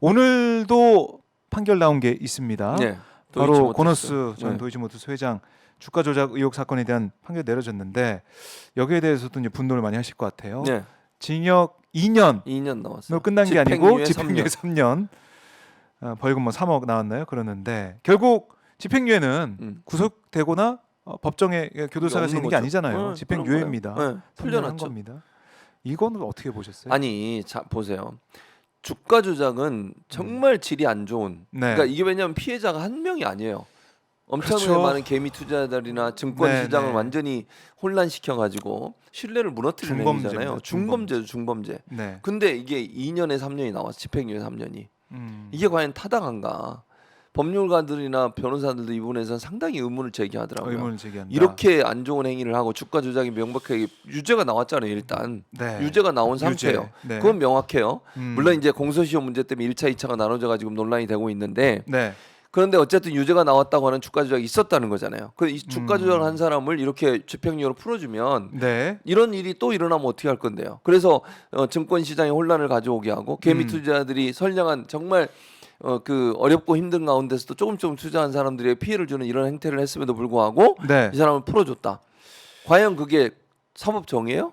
오늘도 판결 나온 게 있습니다. 네. 바로 도이치모터스. 고너스 전 네. 도이치모터스 회장 주가 조작 의혹 사건에 대한 판결 내려졌는데 여기에 대해서도 이제 분노를 많이 하실 것 같아요. 네. 징역 2년으로 2년 나왔어요. 끝난 게 아니고 집행유예 집행유예 3년, 벌금 뭐 3억 나왔나요? 그러는데 결국 집행유예는 구속되거나 법정에 교도소가 없는 있는 게 거죠. 아니잖아요. 집행유예입니다. 네, 3년 한 풀려났죠. 겁니다. 이건 어떻게 보셨어요? 아니, 자 보세요. 주가 조작은 정말 질이 안 좋은. 네. 그러니까 이게 왜냐하면 피해자가 한 명이 아니에요. 엄청나게 그렇죠. 많은 개미 투자자들이나 증권 네, 시장을 네. 완전히 혼란시켜 가지고 신뢰를 무너뜨리는 중범죄입니다. 행위잖아요. 중범죄. 네. 근데 이게 2년에 3년이 나왔어. 집행유예 3년이. 음. 이게 과연 타당한가? 법률가들이나 변호사들도 이 부분에서 상당히 의문을 제기하더라고요. 의문을 제기한다. 이렇게 안 좋은 행위를 하고 주가 조작이 명백하게 유죄가 나왔잖아요. 일단 네. 유죄가 나온 상태예요. 네. 그건 명확해요. 음. 물론 이제 공소시효 문제 때문에 1차, 2차가 나눠져 가지고 논란이 되고 있는데 네. 그런데 어쨌든 유죄가 나왔다고 하는 주가 조작이 있었다는 거잖아요. 그 이 주가 조작을 한 사람을 이렇게 집행유예로 풀어주면 네. 이런 일이 또 일어나면 어떻게 할 건데요? 그래서 증권 시장에 혼란을 가져오게 하고 개미 투자자들이 선량한 정말 그 어렵고 힘든 가운데서도 조금 투자한 사람들의 피해를 주는 이런 행태를 했음에도 불구하고 네. 이 사람을 풀어줬다. 과연 그게 사법 정의예요?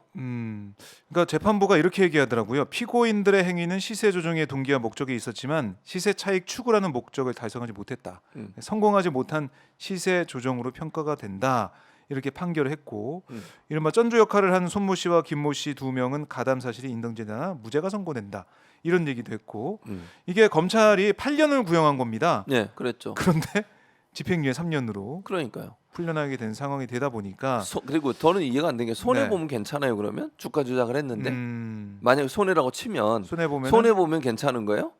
그러니까 재판부가 이렇게 얘기하더라고요. 피고인들의 행위는 시세 조정의 동기와 목적이 있었지만 시세 차익 추구라는 목적을 달성하지 못했다. 성공하지 못한 시세 조정으로 평가가 된다. 이렇게 판결을 했고 이른바 전주 역할을 한 손모 씨와 김모 씨 두 명은 가담 사실이 인정되나 무죄가 선고된다. 이런 얘기도 했고 이게 검찰이 8년을 구형한 겁니다. 네, 그랬죠. 그런데 집행유예 3년으로 그러니까요. 풀려나게 된 상황이 되다 보니까 그리고 저는 이해가 안 되는 게 손해 네. 보면 괜찮아요. 그러면 주가 조작을 했는데 음, 만약에 손해라고 치면 손해 보면 손해 보면 괜찮은 거예요?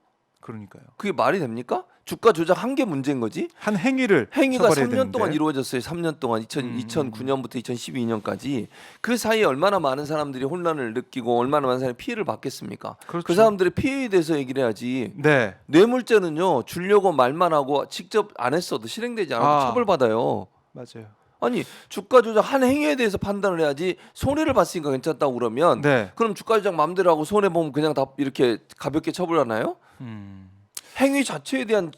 그러니까요. 그게 말이 됩니까? 주가 조작 한 게 문제인 거지. 한 행위를 행위가 처벌해야 3년 동안 되는데. 이루어졌어요. 3년 동안 2009년부터 2012년까지 그 사이에 얼마나 많은 사람들이 혼란을 느끼고 얼마나 많은 사람이 피해를 받겠습니까? 그렇죠. 그 사람들의 피해에 대해서 얘기를 해야지. 네. 뇌물죄는요 주려고 말만 하고 직접 안 했어도 실행되지 않아도 처벌받아요. 맞아요. 아니 주가 조작 한 행위에 대해서 판단을 해야지. 손해를 봤으니까 괜찮다고 그러면 네. 그럼 주가 조작 마음대로 하고 손해 보면 그냥 다 이렇게 가볍게 처벌하나요? 행위 자체에 대한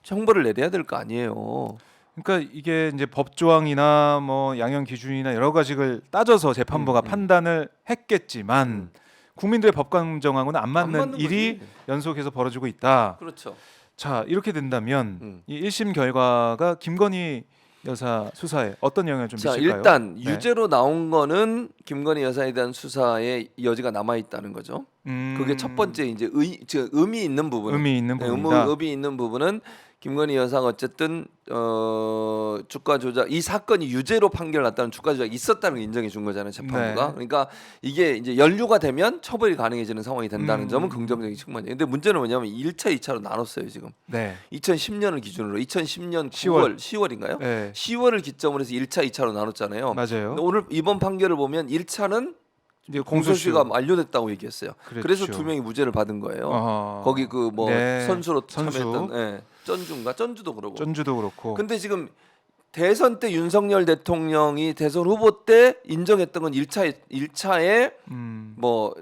형벌을 내려야 될 거 아니에요. 그러니까 이게 이제 법조항이나 뭐 양형 기준이나 여러 가지를 따져서 재판부가 판단을 했겠지만 국민들의 법관 정하고는 안 맞는 일이 거지. 연속해서 벌어지고 있다. 그렇죠. 자, 이렇게 된다면 이 1심 결과가 김건희 여사 수사에 어떤 영향을 좀 자 미칠까요? 일단 네. 유죄로 나온 거는 김건희 여사에 대한 수사에 여지가 남아 있다는 거죠. 그게 첫 번째 이제 의미 있는 부분. 의미 있는 부분이다. 의미 있는 부분은 김건희 여사가 어쨌든 주가 조작 이 사건이 유죄로 판결났다는 주가 조작이 있었다는 걸 인정해 준 거잖아요 재판부가. 네. 그러니까 이게 이제 연루가 되면 처벌이 가능해지는 상황이 된다는 점은 긍정적인 측면이에요. 근데 문제는 뭐냐면 1차, 2차로 나눴어요 지금. 네. 2010년을 기준으로 2010년 10월. 10월인가요? 네. 10월을 기점으로 해서 1차, 2차로 나눴잖아요. 맞아요. 근데 오늘 이번 판결을 보면 1차는 이제 공소시효가 완료됐다고 얘기했어요. 그랬죠. 그래서 두 명이 무죄를 받은 거예요. 거기 그 뭐 네. 선수로 선수. 참여했던 전주도 그러고. 전주도 그렇고. 근데 지금 대선 때 윤석열 대통령이 대선 후보 때 인정했던 건 1차에 뭐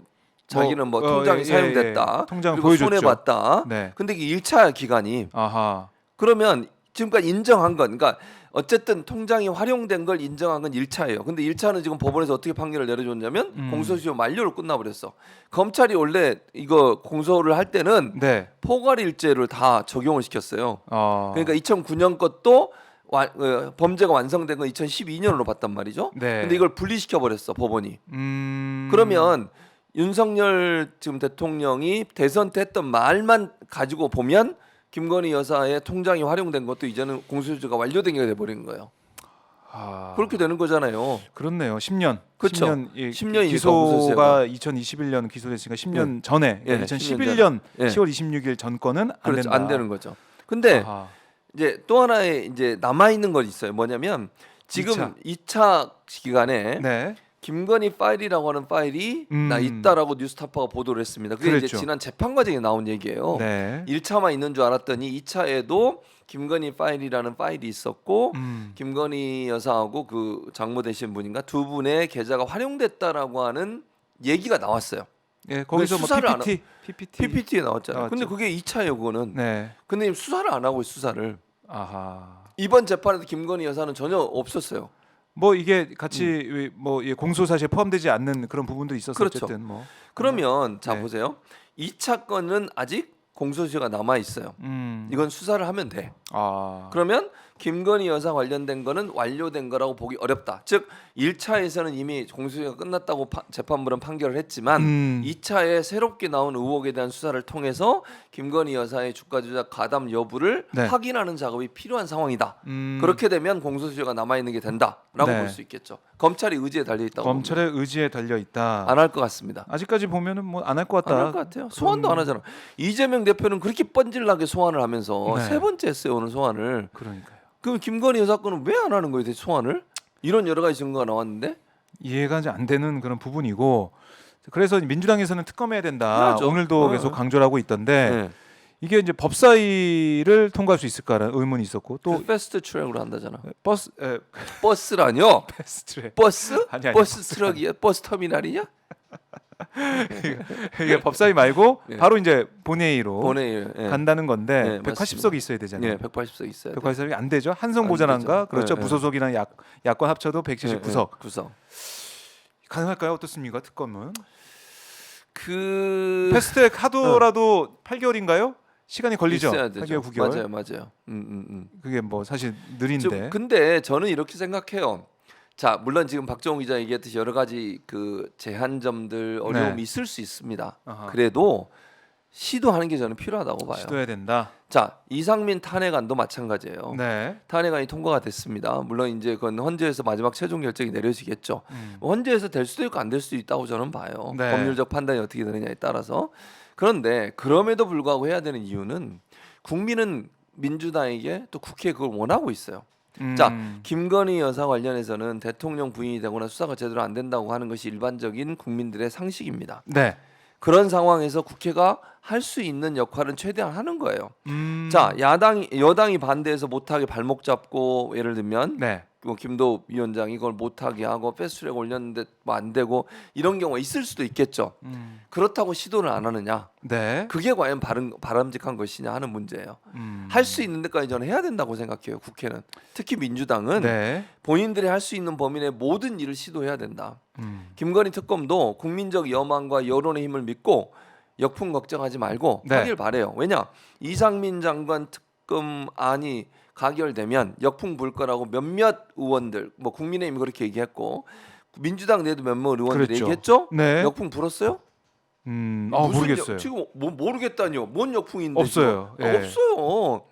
자기는 뭐 통장이 사용됐다. 통장 그리고 보여줬죠. 손해 봤다. 네. 근데 이게 1차 기간이 아하. 그러면 지금까지 인정한 건 그러니까 어쨌든 통장이 활용된 걸 인정한 건 1차예요. 근데 1차는 지금 법원에서 어떻게 판결을 내려줬냐면 공소시효 만료로 끝나버렸어. 검찰이 원래 이거 공소를 할 때는 네. 포괄일죄를 다 적용을 시켰어요. 어. 그러니까 2009년 것도 범죄가 완성된 건 2012년으로 봤단 말이죠. 네. 근데 이걸 분리시켜 버렸어 법원이. 음. 그러면 윤석열 지금 대통령이 대선 때 했던 말만 가지고 보면 김건희 여사의 통장이 활용된 것도 이제는 공소시효가 완료된 게 돼버린 거예요. 그렇게 되는 거잖아요. 그렇네요. 10년. 그렇죠. 10년 기소가 기소가 2021년 기소됐으니까 10년 전에 예, 2011년 10년 10월 26일 전 거는 안 그렇죠. 된다. 안 되는 거죠. 근데 아하. 이제 또 하나의 이제 남아 있는 건 있어요. 뭐냐면 지금 2차 기간에 네. 김건희 파일이라고 하는 파일이 나 있다라고 뉴스타파가 보도를 했습니다. 그게 그랬죠. 이제 지난 재판 과정에 나온 얘기예요. 네. 1차만 있는 줄 알았더니 2차에도 김건희 파일이라는 파일이 있었고 김건희 여사하고 그 장모 되신 분인가 두 분의 계좌가 활용됐다라고 하는 얘기가 나왔어요. 예, 거기서 뭐 수사를 안 PPT. PPT에 나왔잖아요. 나왔죠. 근데 그게 2차예요, 그거는. 네. 근데 지금 수사를 안 하고 있어요, 수사를. 아하. 이번 재판에도 김건희 여사는 전혀 없었어요. 뭐 이게 같이 뭐 공소 사실에 포함되지 않는 그런 부분도 있었어. 그렇죠. 어쨌든 뭐. 그러면 자 네. 보세요. 2차 건은 아직 공소시효가 남아 있어요. 이건 수사를 하면 돼. 아. 그러면 김건희 여사 관련된 거는 완료된 거라고 보기 어렵다. 즉 1차에서는 이미 공소시효가 끝났다고 재판부는 판결을 했지만 2차에 새롭게 나온 의혹에 대한 수사를 통해서 김건희 여사의 주가 조작 가담 여부를 네. 확인하는 작업이 필요한 상황이다. 음. 그렇게 되면 공소시효가 남아 있는 게 된다라고 네. 볼 수 있겠죠. 검찰이 의지에 달려 있다고. 검찰의 의지에 달려 있다. 안 할 것 같습니다. 아직까지 보면은 뭐 안 할 것 안 같다. 할 것 같아요. 소환도 안 하잖아. 이재명 대표는 그렇게 뻔질나게 소환을 하면서 네. 3번째 했어요 오늘 소환을. 그러니까요. 그럼 김건희 여사 건은 왜 안 하는 거예요, 대체 소환을? 이런 여러 가지 증거가 나왔는데. 이해가 이제 안 되는 그런 부분이고 그래서 민주당에서는 특검해야 된다. 해야죠. 오늘도 네. 계속 강조를 하고 있던데 네. 이게 이제 법사위를 통과할 수 있을까라는 의문이 있었고 또 또 패스트 트랙으로 한다잖아. 버스라뇨? 패스트트랙 버스? 아니, 버스 트럭이야? 버스 터미널이냐? 이게 법사위 말고 예. 바로 이제 본회의로 본회의. 예. 간다는 건데 네, 180석이 있어야 되잖아요. 예, 180석 있어요. 180석이 안 되죠. 한성 안 보좌관과 되죠. 그렇죠. 네, 네. 무소속이랑 야권 합쳐도 179석. 구성. 가능할까요? 어떻습니까? 특검은 그 패스트트랙 하더라도 8개월인가요? 시간이 걸리죠. 있어야 되죠. 8개월, 9개월. 맞아요, 맞아요. 그게 뭐 사실 좀, 느린데. 근데 저는 이렇게 생각해요. 자, 물론 지금 박정우 기자 얘기했듯이 여러 가지 그 제한점들 어려움이 네. 있을 수 있습니다. 아하. 그래도 시도하는 게 저는 필요하다고 봐요. 시도해야 된다. 자, 이상민 탄핵안도 마찬가지예요. 네. 탄핵안이 통과가 됐습니다. 물론 이제 그건 헌재에서 마지막 최종 결정이 내려지겠죠. 뭐 헌재에서 될 수도 있고 안 될 수도 있다고 저는 봐요. 네. 법률적 판단이 어떻게 되느냐에 따라서. 그런데 그럼에도 불구하고 해야 되는 이유는 국민은 민주당에게 또 국회에 그걸 원하고 있어요. 자, 김건희 여사 관련해서는 대통령 부인이 되거나 수사가 제대로 안 된다고 하는 것이 일반적인 국민들의 상식입니다. 네. 그런 상황에서 국회가 할 수 있는 역할은 최대한 하는 거예요. 자, 자, 여당이 반대해서 못하게 발목 잡고 예를 들면 네. 뭐 김도 위원장이 이걸 못하게 하고 패스트트랙 올렸는데 뭐 안 되고 이런 경우가 있을 수도 있겠죠. 그렇다고 시도를 안 하느냐? 네. 그게 과연 바람직한 것이냐 하는 문제예요. 할 수 있는 데까지 저는 해야 된다고 생각해요. 국회는 특히 민주당은 네. 본인들이 할 수 있는 범위 내 모든 일을 시도해야 된다. 음. 김건희 특검도 국민적 여망과 여론의 힘을 믿고 역풍 걱정하지 말고 네. 하길 바래요. 왜냐 이상민 장관 특검안이 가결되면 역풍 불 거라고 몇몇 의원들, 뭐 국민의힘이 그렇게 얘기했고 민주당 내도 몇몇 의원들이 그랬죠. 얘기했죠. 네. 역풍 불었어요? 무슨 모르겠어요. 지금 뭐 모르겠다니요. 뭔 역풍인데? 없어요. 지금? 예. 없어요.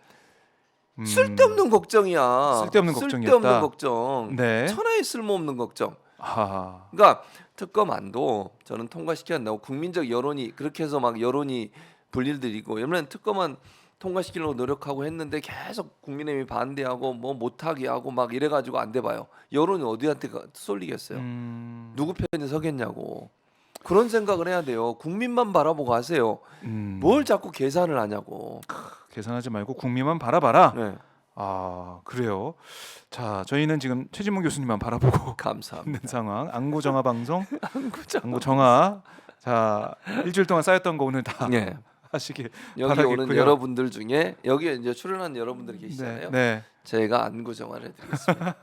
쓸데없는 걱정이야. 쓸데없는 걱정이었다. 쓸데없는 걱정. 네. 천하의 쓸모없는 걱정. 하. 그러니까 특검안도 저는 통과시켜야 한다고 국민적 여론이 그렇게 해서 막 여론이 불일들이고 왜냐면 특검안 통과시키려고 노력하고 했는데 계속 국민의힘이 반대하고 뭐 못하게 하고 막 이래가지고 안 돼봐요. 여론이 어디한테 쏠리겠어요. 누구 편에 서겠냐고. 그런 생각을 해야 돼요. 국민만 바라보고 하세요. 뭘 자꾸 계산을 하냐고. 계산하지 말고 국민만 바라봐라. 네, 아, 그래요. 자, 저희는 지금 최진문 교수님만 바라보고 감사합니다. 있는 상황. 안구정화 방송. 안구정. 안구정화. 자, 일주일 동안 쌓였던 거 오늘 다 네. 하시길 여기 바라겠고요. 오는 여러분들 중에 여기에 이제 출연한 여러분들이 계시잖아요. 네. 제가 안구정화를 해드리겠습니다.